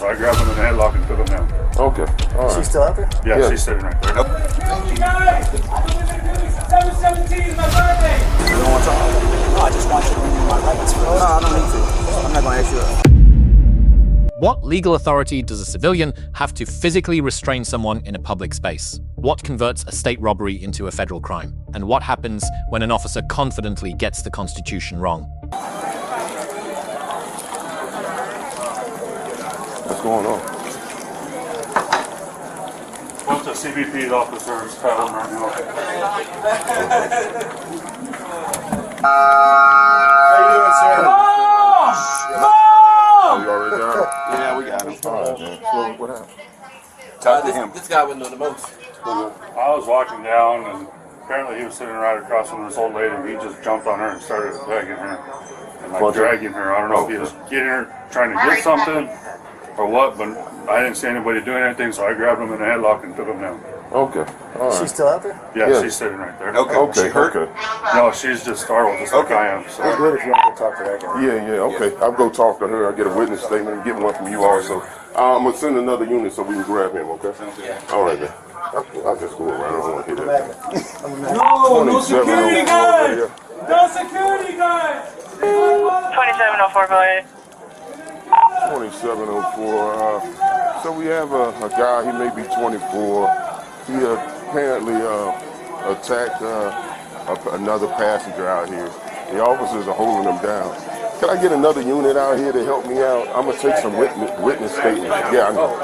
So I grabbed him in the headlock and took him down. Okay, all right. She's still out there? Yeah, she's sitting right there. Hey guys, 7/17 is my birthday. You don't want to talk? No, I just want you to renew my rights. No, I don't need to. I'm not going to ask you. What legal authority does a civilian have to physically restrain someone in a public space? What converts a state robbery into a federal crime? And what happens when an officer confidently gets the Constitution wrong? What's going on? Bunch of CBP officers traveling right now. How you doing, sir? You already got him? Yeah, we got him. All right, man. So, what happened? Talk to him. This guy wouldn't know the most. I was walking down and apparently he was sitting right across from this old lady and he just jumped on her and started dragging her. And like dragging her. I don't know if he was getting her, trying to get something or what, but I didn't see anybody doing anything, so I grabbed him in the headlock and took him down. Okay, all right. She's still out there? Yeah, she's sitting right there. Okay. No, she's just startled, just like I am. So. It's good if you want to go talk to that guy. Yeah, okay. I'll go talk to her. I'll get a witness statement and get one from you also. I'm going to send another unit so we can grab him, okay? All right, man. I'll just go around. I don't want to hear that. No security guys! No security guys! 2704, go ahead. 2704. So we have a guy, he may be 24. He apparently attacked another passenger out here. The officers are holding him down. Can I get another unit out here to help me out? I'm going to take some witness statements. Yeah, I know.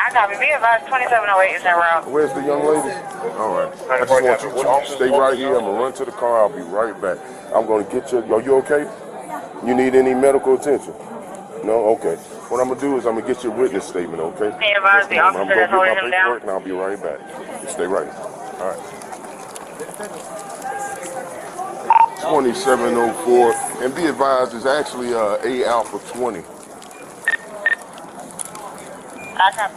I copy. Be advised, 2708 is en route. Where's the young lady? All right. I just want you to stay right here. I'm going to run to the car. I'll be right back. I'm going to get you. Are you okay? You need any medical attention? No? Okay. What I'm going to do is I'm going to get your witness statement, okay? Be advised, the officer that's holding him down. And I'll be right back. You stay right here. All right. 2704. And be advised, it's actually A Alpha 20. I copy.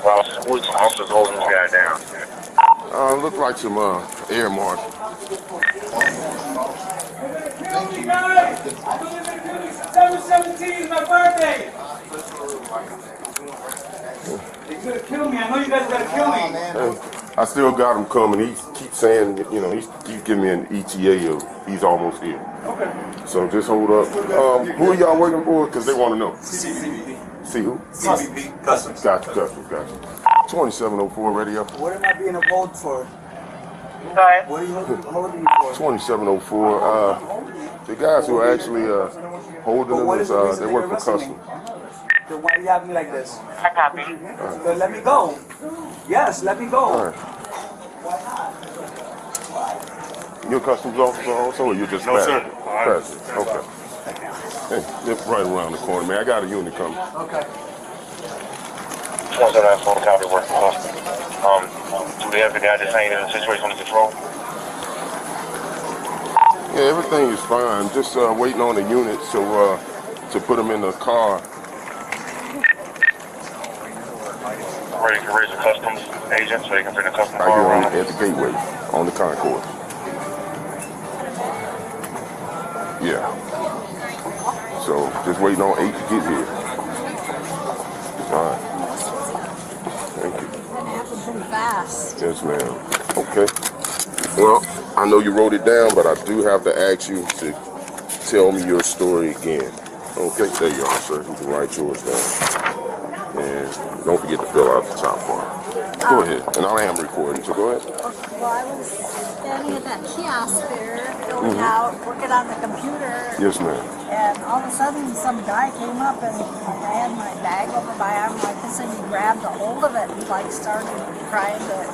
Well, which officers holding this guy down? Look like some air marshal. Hey guys, 7/17 is my birthday. You're gonna kill me. I know you guys are gonna kill me. I still got him coming. He keeps saying, you know, he's giving me an ETA of he's almost here. Okay. So just hold up. Who are y'all working for? Because they want to know. CBP. See who? CBP. Customs. Gotcha. 2704 radio. What am I being hold for? Go ahead. What are you holding me for? 2704. The guys who are actually holding him is they work for customs. Then why you have me like this? I copy. Then let me go. Yes, let me go. All right. You're a customs officer also, or you're just No, sir. Passive. Okay. Hey, they're right around the corner, man. I got a unit coming. Okay. 2704, copy, work for customs. Do we have the guy that's saying that the situation under control? Yeah, everything is fine. Just waiting on the unit to put them in the car. Ready to raise the customs agent so they can bring the customs Right car here around? at the gateway, on the concourse. Yeah. So just waiting on 8 to get here. All right. Thank you. That happened pretty fast. Yes, ma'am. Okay. Well, I know you wrote it down, but I do have to ask you to tell me your story again. Okay, there you are, sir. You can write yours down. And don't forget to fill out the top part. Go ahead. And I am recording, so go ahead. Well, I was standing at that kiosk there, filling out, working on the computer. Yes, ma'am. And all of a sudden, some guy came up and I had my bag over my arm like this, and he grabbed a hold of it and like started trying to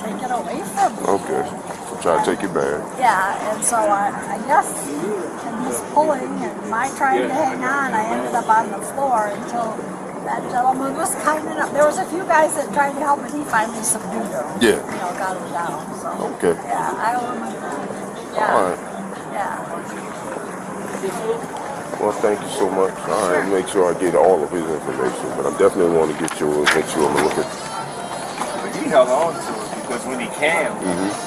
take it away from me. Okay. So try to take it back. Yeah, and so I guess, and he's pulling and my trying to hang on, I ended up on the floor until that gentleman was kind enough. There was a few guys that tried to help, but he finally subdued him. Yeah. You know, got him down. So. Okay. Yeah, I owe him. Yeah. All right. Yeah. Well, thank you so much. All right, make sure I get all of his information, but I definitely want to get yours, make sure I'm looking. But he held on to it because when he came,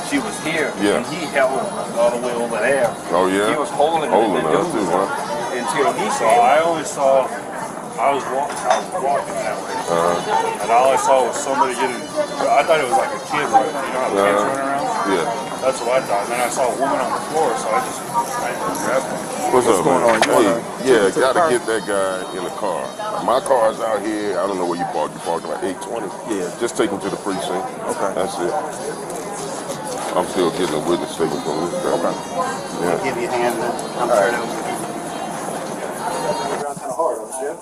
she was here, Yeah. and he held her all the way over there. Oh, yeah? He was holding Holding her. her, too, huh? until he So came. I only saw, I was walking that way, and all I saw was somebody getting, I thought it was like a kid running, you know how kids run around? Yeah. That's what I thought. And then I saw a woman on the floor, so I just ran and grabbed her. What's up, going man? on? You Hey, wanna yeah, take it to the gotta car? get that guy in the car. My car's out here. I don't know where you parked. You parked like 820. Yeah. Just take him to the precinct. Okay. That's it. I'm still getting a witness statement from this guy. Okay. Yeah. Give you a hand, then. I'm sure that was kind of hard, yeah.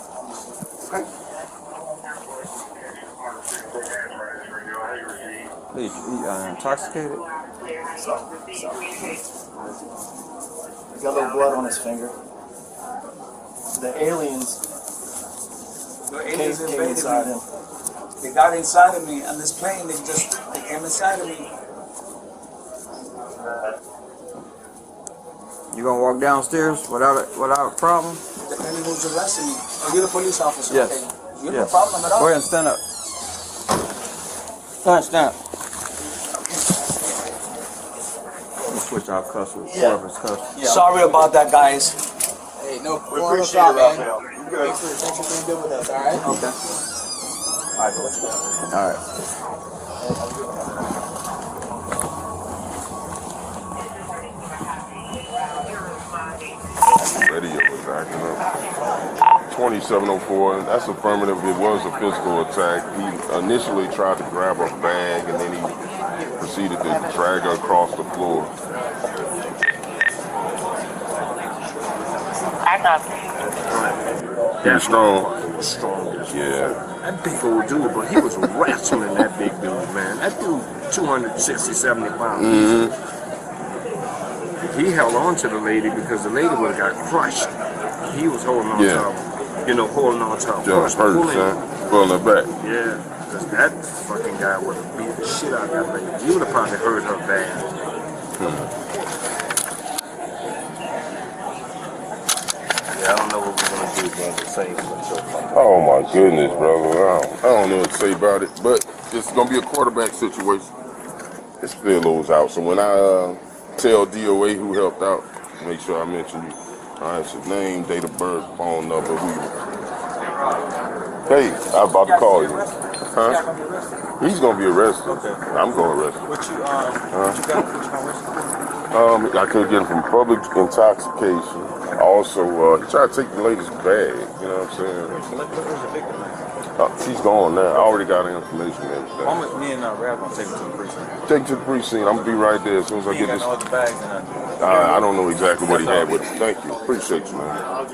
Okay. He intoxicated? He's got a little blood on his finger. The aliens came inside him. They got inside of me on this plane. They came inside of me. You gonna walk downstairs without a problem? Depending who's arresting me. Are you the police officer? Yes. Okay. You have no problem at all. Go ahead and stand up. Go ahead and stand up. Let me switch our cuss with whoever's cuss. Yeah. Sorry about that, guys. Hey, no, We appreciate it, Raphael. Thanks for being good with us, all right? Okay. All right, let's go. All right. Radio was acting up. 2704, that's affirmative. It was a physical attack. He initially tried to grab a bag and then he proceeded to drag her across the floor. I copy. He was strong. Strong. Yeah. That big old dude, but he was wrestling that big dude, man. That dude, 260, 70 pounds. He held on to the lady because the lady would have got crushed. He was holding on to her, holding on to her. Just hurt, son. Pulling her back. Yeah, because that fucking guy would have beat the shit out of that lady. He would have probably hurt her bad. Yeah, I don't know what we're gonna do, man. The same. Oh my goodness, brother. I don't know what to say about it, but it's gonna be a quarterback situation. It's Phil's out. So when I tell DOA who helped out, make sure I mention you. All right, so name, date of birth, phone number, who you. Hey, I'm about to call you. Huh? He's gonna be arrested. Okay. I'm gonna arrest him. What you got? What you gonna arrest? I could get him from public intoxication. Also, he tried to take the lady's bag. You know what I'm saying? Where's the victim at? She's gone now. I already got her information and everything. Me and Rab gonna take him to the precinct. Take it to the precinct. I'm gonna be right there as soon as I He get ain't this. got no other bags and nothing. I don't know exactly what he had with him. Thank you. Appreciate you, man. All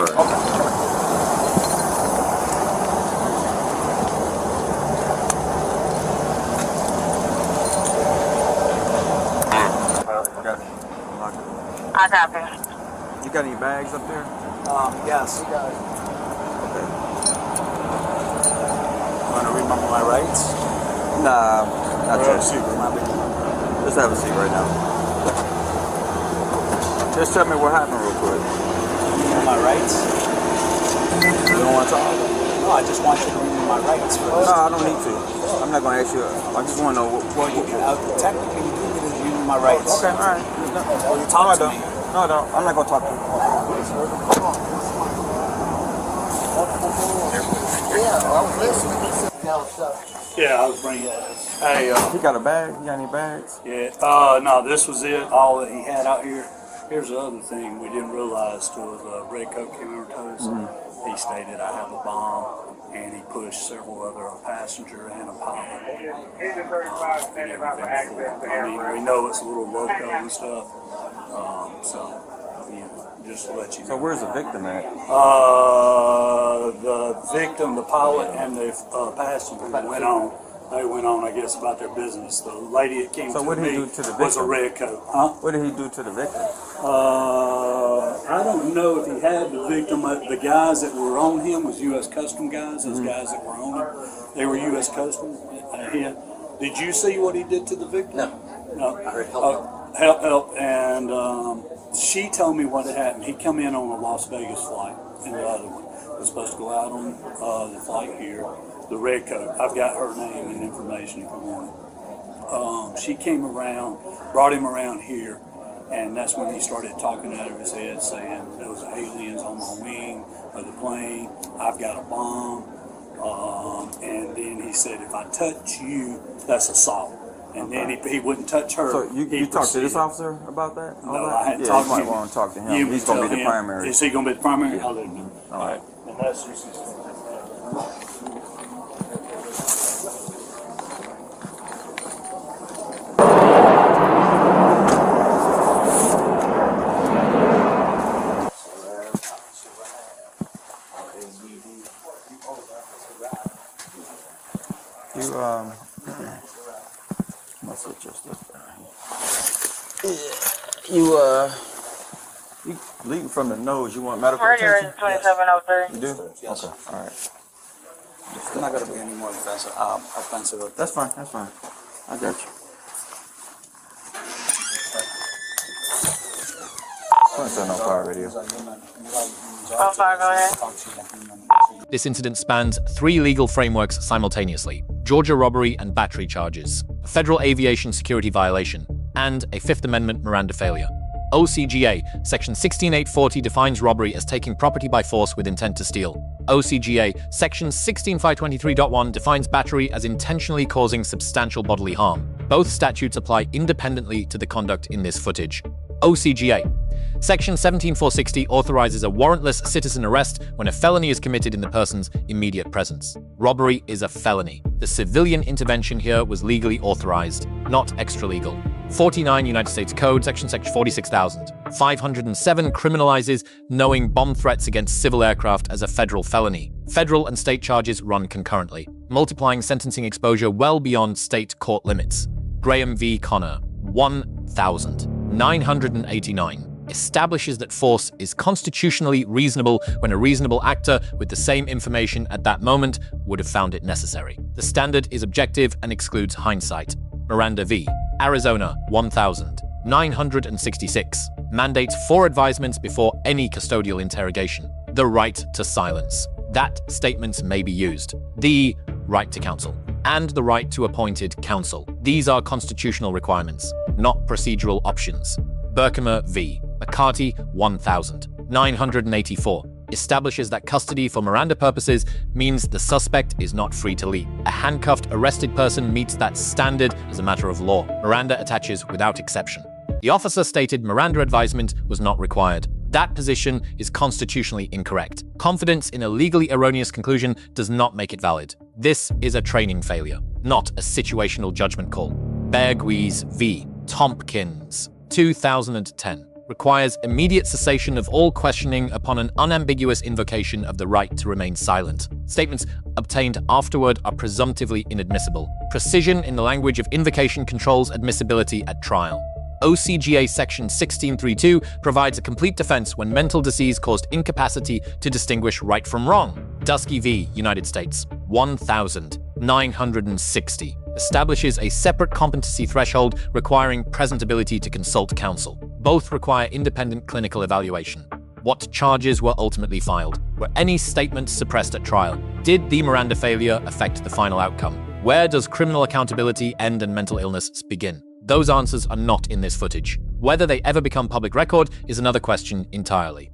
right. I copy. You got any bags up there? Yes. Okay. Want to remember my rights? Nah, not yet. Remember. Just have a seat right now. Just tell me what happened real quick. My rights? You don't want to talk? No, I just want you to remember my rights first. No, I don't need to. I'm not going to ask you. I just want to know what you can. Technically, you do need to remember my rights. Okay, all right. Well, you talk to me. No, I don't. I'm not going to talk to you. Yeah, I was bringing it. Hey, He got a bag? You got any bags? yeah, no, this was it, all that he had out here. Here's the other thing we didn't realize till the red coat came on our toes. He stated, I have a bomb, and he pushed several other, a passenger and a pilot. And everything. I mean, we know it's a little loco and stuff, so, just to let you know. So where's the victim at? The victim, the pilot, and the passenger went on. They went on, I guess, about their business. The lady that came So to what did he me do to the was a victim? red coat. Huh? What did he do to the victim? I don't know if he had the victim. The guys that were on him was U.S. Custom guys. Those guys that were on him, they were U.S. Custom. Did you see what he did to the victim? No. I heard help. Help. And she told me what had happened. He come in on a Las Vegas flight, and the other one was supposed to go out on the flight here. The red coat. I've got her name and information if you want it. She came around, brought him around here, And that's when he started talking out of his head, saying there was aliens on my wing of the plane. I've got a bomb. And then he said, if I touch you, that's assault. And then he wouldn't touch her. So you talked to this officer about that? No, I hadn't yeah, talked you might to him. want to talk to him. He's going to be the primary. Is he going to be the primary? I'll let him know. All right. And that's just must have just looked you bleeding from the nose. You want medical attention? 2703. You do? Yes. Okay. All right. It's not going to be any more offensive. That's fine. That's fine. I got you. Turn on fire radio. Oh, sorry, go ahead. This incident spans 3 legal frameworks simultaneously: Georgia robbery and battery charges, a federal aviation security violation, and a Fifth Amendment Miranda failure. O.C.G.A. Section 16840 defines robbery as taking property by force with intent to steal. O.C.G.A. Section 16523.1 defines battery as intentionally causing substantial bodily harm. Both statutes apply independently to the conduct in this footage. O.C.G.A. Section 17460 authorizes a warrantless citizen arrest when a felony is committed in the person's immediate presence. Robbery is a felony. The civilian intervention here was legally authorized, not extralegal. 49 United States Code, Section 46507 criminalizes knowing bomb threats against civil aircraft as a federal felony. Federal and state charges run concurrently, multiplying sentencing exposure well beyond state court limits. Graham v. Connor, 1989, establishes that force is constitutionally reasonable when a reasonable actor with the same information at that moment would have found it necessary. The standard is objective and excludes hindsight. Miranda v. Arizona, 1966, mandates 4 advisements before any custodial interrogation. The right to silence. That statements may be used. The right to counsel. And the right to appointed counsel. These are constitutional requirements, not procedural options. Berkemer v. McCarty, 1984, establishes that custody for Miranda purposes means the suspect is not free to leave. A handcuffed, arrested person meets that standard as a matter of law. Miranda attaches without exception. The officer stated Miranda advisement was not required. That position is constitutionally incorrect. Confidence in a legally erroneous conclusion does not make it valid. This is a training failure, not a situational judgment call. Bergwies v. Tompkins, 2010. Requires immediate cessation of all questioning upon an unambiguous invocation of the right to remain silent. Statements obtained afterward are presumptively inadmissible. Precision in the language of invocation controls admissibility at trial. O.C.G.A. Section 1632 provides a complete defense when mental disease caused incapacity to distinguish right from wrong. Dusky v. United States, 1960, establishes a separate competency threshold requiring present ability to consult counsel. Both require independent clinical evaluation. What charges were ultimately filed? Were any statements suppressed at trial? Did the Miranda failure affect the final outcome? Where does criminal accountability end and mental illness begin? Those answers are not in this footage. Whether they ever become public record is another question entirely.